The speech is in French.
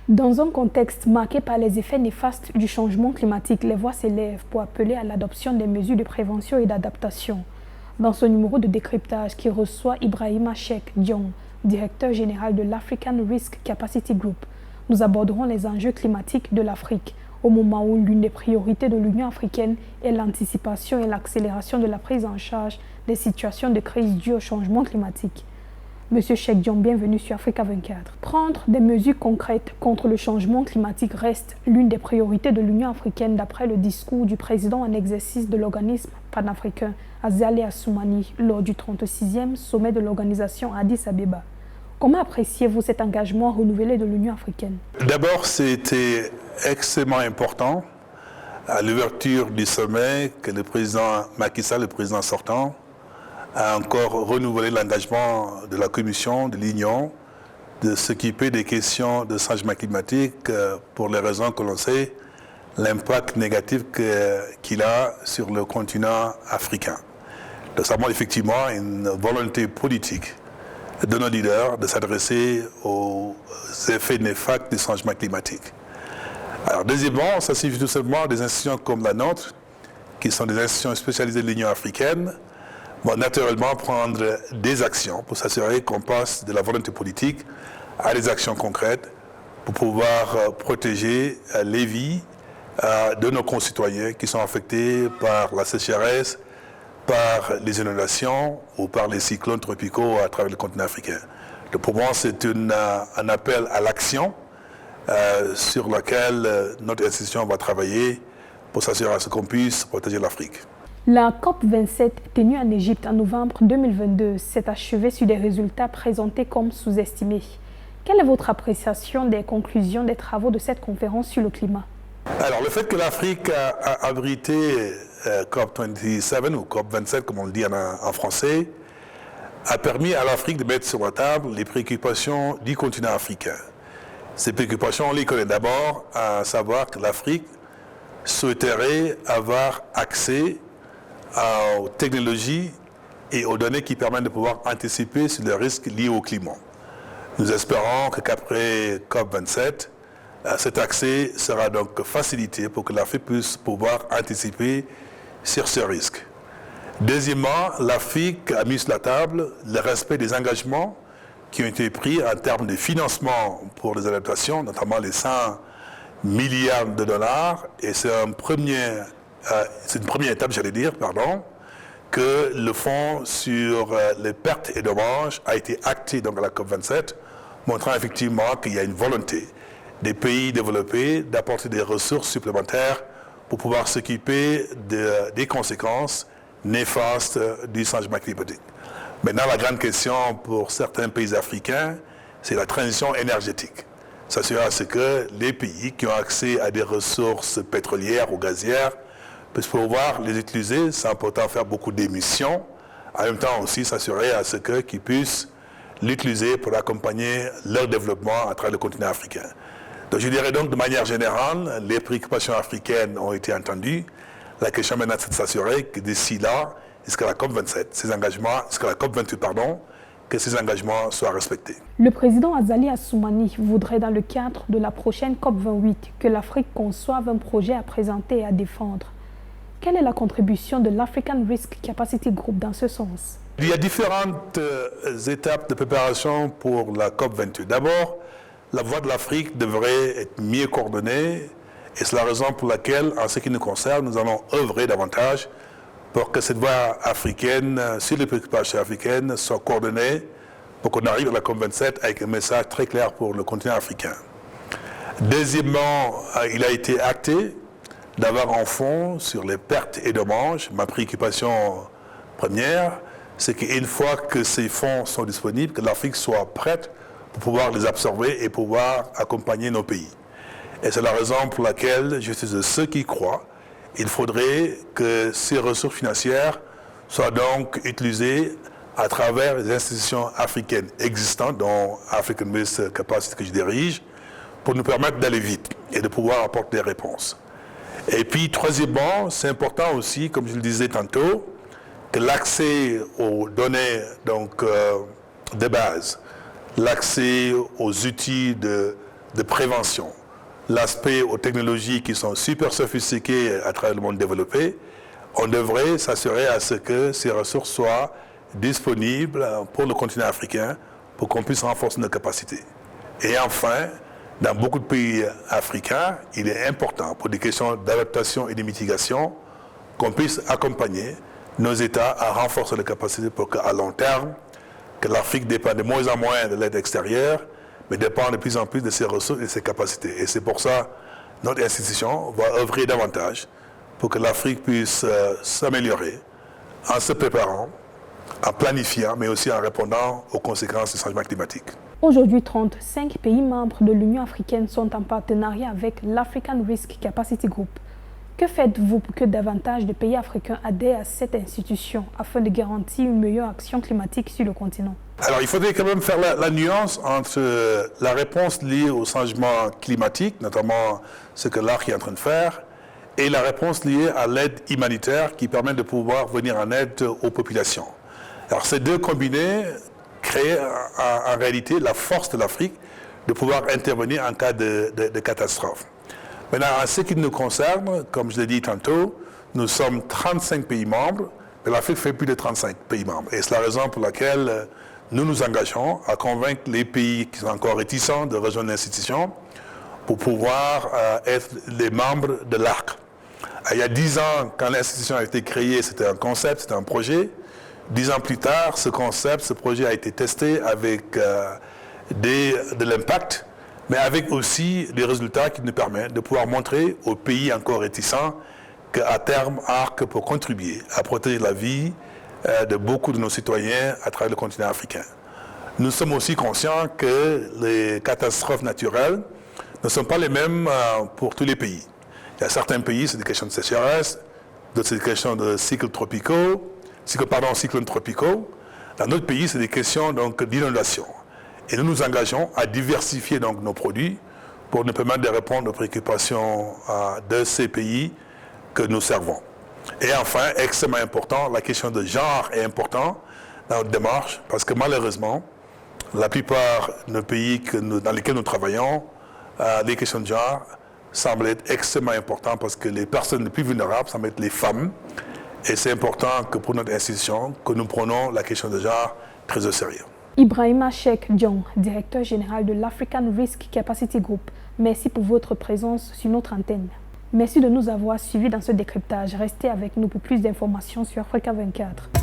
Dans un contexte marqué par les effets néfastes du changement climatique, les voix s'élèvent pour appeler à l'adoption des mesures de prévention et d'adaptation. Dans ce numéro de décryptage qui reçoit Ibrahima Cheikh Diong, directeur général de l'African Risk Capacity Group, nous aborderons les enjeux climatiques de l'Afrique, au moment où l'une des priorités de l'Union africaine est l'anticipation et l'accélération de la prise en charge des situations de crise dues au changement climatique. Monsieur Cheikh Diong, bienvenue sur Africa 24. Prendre des mesures concrètes contre le changement climatique reste l'une des priorités de l'Union africaine d'après le discours du président en exercice de l'organisme panafricain, Azali Assoumani, lors du 36e sommet de l'organisation à Addis Abeba. Comment appréciez-vous cet engagement renouvelé de l'Union africaine? D'abord, c'était extrêmement important à l'ouverture du sommet que le président Macky Sall, le président sortant, a encore renouvelé l'engagement de la Commission, de l'Union, de s'occuper des questions de changement climatique pour les raisons que l'on sait, l'impact négatif qu'il a sur le continent africain. Nous avons effectivement une volonté politique de nos leaders de s'adresser aux effets néfastes du changement climatique. Alors, deuxièmement, ça signifie tout simplement des institutions comme la nôtre, qui sont des institutions spécialisées de l'Union africaine, vont naturellement prendre des actions pour s'assurer qu'on passe de la volonté politique à des actions concrètes pour pouvoir protéger les vies de nos concitoyens qui sont affectés par la sécheresse, par les inondations ou par les cyclones tropicaux à travers le continent africain. Donc pour moi, c'est un appel à l'action sur laquelle notre institution va travailler pour s'assurer qu'on puisse protéger l'Afrique. La COP27 tenue en Égypte en novembre 2022 s'est achevée sur des résultats présentés comme sous-estimés. Quelle est votre appréciation des conclusions des travaux de cette conférence sur le climat? Alors, le fait que l'Afrique a abrité COP27 ou COP27, comme on le dit en français, a permis à l'Afrique de mettre sur la table les préoccupations du continent africain. Ces préoccupations, on les connaît d'abord, à savoir que l'Afrique souhaiterait avoir accès aux technologies et aux données qui permettent de pouvoir anticiper sur les risques liés au climat. Nous espérons qu'après COP27, cet accès sera donc facilité pour que l'Afrique puisse pouvoir anticiper sur ce risque. Deuxièmement, l'Afrique a mis sur la table le respect des engagements qui ont été pris en termes de financement pour les adaptations, notamment les 100 milliards de dollars, et c'est une première étape, que le fonds sur les pertes et dommages a été acté donc à la COP27, montrant effectivement qu'il y a une volonté des pays développés d'apporter des ressources supplémentaires pour pouvoir s'occuper des conséquences néfastes du changement climatique. Maintenant, la grande question pour certains pays africains, c'est la transition énergétique. S'assurer à ce que les pays qui ont accès à des ressources pétrolières ou gazières puissent pouvoir les utiliser sans pourtant faire beaucoup d'émissions. En même temps aussi s'assurer à ce qu'ils puissent l'utiliser pour accompagner leur développement à travers le continent africain. Donc je dirais donc de manière générale, les préoccupations africaines ont été entendues. La question maintenant c'est de s'assurer que d'ici là, jusqu'à la COP27, jusqu'à la COP28, que ces engagements soient respectés. Le président Azali Assoumani voudrait dans le cadre de la prochaine COP28 que l'Afrique conçoive un projet à présenter et à défendre. Quelle est la contribution de l'African Risk Capacity Group dans ce sens? Il y a différentes étapes de préparation pour la COP28. D'abord, la voix de l'Afrique devrait être mieux coordonnée et c'est la raison pour laquelle, en ce qui nous concerne, nous allons œuvrer davantage pour que cette voix africaine, sur les préoccupations africaines, soit coordonnée pour qu'on arrive à la COP27 avec un message très clair pour le continent africain. Deuxièmement, il a été acté d'avoir un fonds sur les pertes et dommages. Ma préoccupation première, c'est qu'une fois que ces fonds sont disponibles, que l'Afrique soit prête pour pouvoir les absorber et pouvoir accompagner nos pays. Et c'est la raison pour laquelle je suis de ceux qui croient qu'il faudrait que ces ressources financières soient donc utilisées à travers les institutions africaines existantes, dont African Risk Capacity que je dirige, pour nous permettre d'aller vite et de pouvoir apporter des réponses. Et puis, troisièmement, c'est important aussi, comme je le disais tantôt, que l'accès aux données de base, l'accès aux outils de prévention. L'aspect aux technologies qui sont super sophistiquées à travers le monde développé, on devrait s'assurer à ce que ces ressources soient disponibles pour le continent africain pour qu'on puisse renforcer nos capacités. Et enfin, dans beaucoup de pays africains, il est important pour des questions d'adaptation et de mitigation qu'on puisse accompagner nos États à renforcer les capacités pour qu'à long terme, que l'Afrique dépend de moins en moins de l'aide extérieure, mais dépend de plus en plus de ses ressources et de ses capacités. Et c'est pour ça que notre institution va œuvrer davantage pour que l'Afrique puisse s'améliorer en se préparant, en planifiant, mais aussi en répondant aux conséquences du changement climatique. Aujourd'hui, 35 pays membres de l'Union africaine sont en partenariat avec l'African Risk Capacity Group. Que faites-vous pour que davantage de pays africains adhèrent à cette institution afin de garantir une meilleure action climatique sur le continent? Alors, il faudrait quand même faire la nuance entre la réponse liée au changement climatique, notamment ce que l'ARC est en train de faire, et la réponse liée à l'aide humanitaire qui permet de pouvoir venir en aide aux populations. Alors, ces deux combinés créent en réalité la force de l'Afrique de pouvoir intervenir en cas de catastrophe. Maintenant, en ce qui nous concerne, comme je l'ai dit tantôt, nous sommes 35 pays membres, mais l'Afrique fait plus de 35 pays membres. Et c'est la raison pour laquelle nous nous engageons à convaincre les pays qui sont encore réticents de rejoindre l'institution pour pouvoir être les membres de l'ARC. Il y a 10 ans, quand l'institution a été créée, c'était un concept, c'était un projet. 10 ans plus tard, ce concept, ce projet a été testé avec de l'impact, mais avec aussi des résultats qui nous permettent de pouvoir montrer aux pays encore réticents qu'à terme, ARC peut contribuer à protéger la vie de beaucoup de nos citoyens à travers le continent africain. Nous sommes aussi conscients que les catastrophes naturelles ne sont pas les mêmes pour tous les pays. Il y a certains pays, c'est des questions de sécheresse, d'autres, c'est des questions de cyclones tropicaux. Dans d'autres pays, c'est des questions d'inondation. Et nous nous engageons à diversifier donc nos produits pour nous permettre de répondre aux préoccupations de ces pays que nous servons. Et enfin, extrêmement important, la question de genre est importante dans notre démarche parce que malheureusement, la plupart de nos pays dans lesquels nous travaillons, les questions de genre semblent être extrêmement importantes parce que les personnes les plus vulnérables semblent être les femmes. Et c'est important que pour notre institution, que nous prenons la question de genre très au sérieux. Ibrahima Cheikh Diong, directeur général de l'African Risk Capacity Group, merci pour votre présence sur notre antenne. Merci de nous avoir suivis dans ce décryptage. Restez avec nous pour plus d'informations sur Africa 24.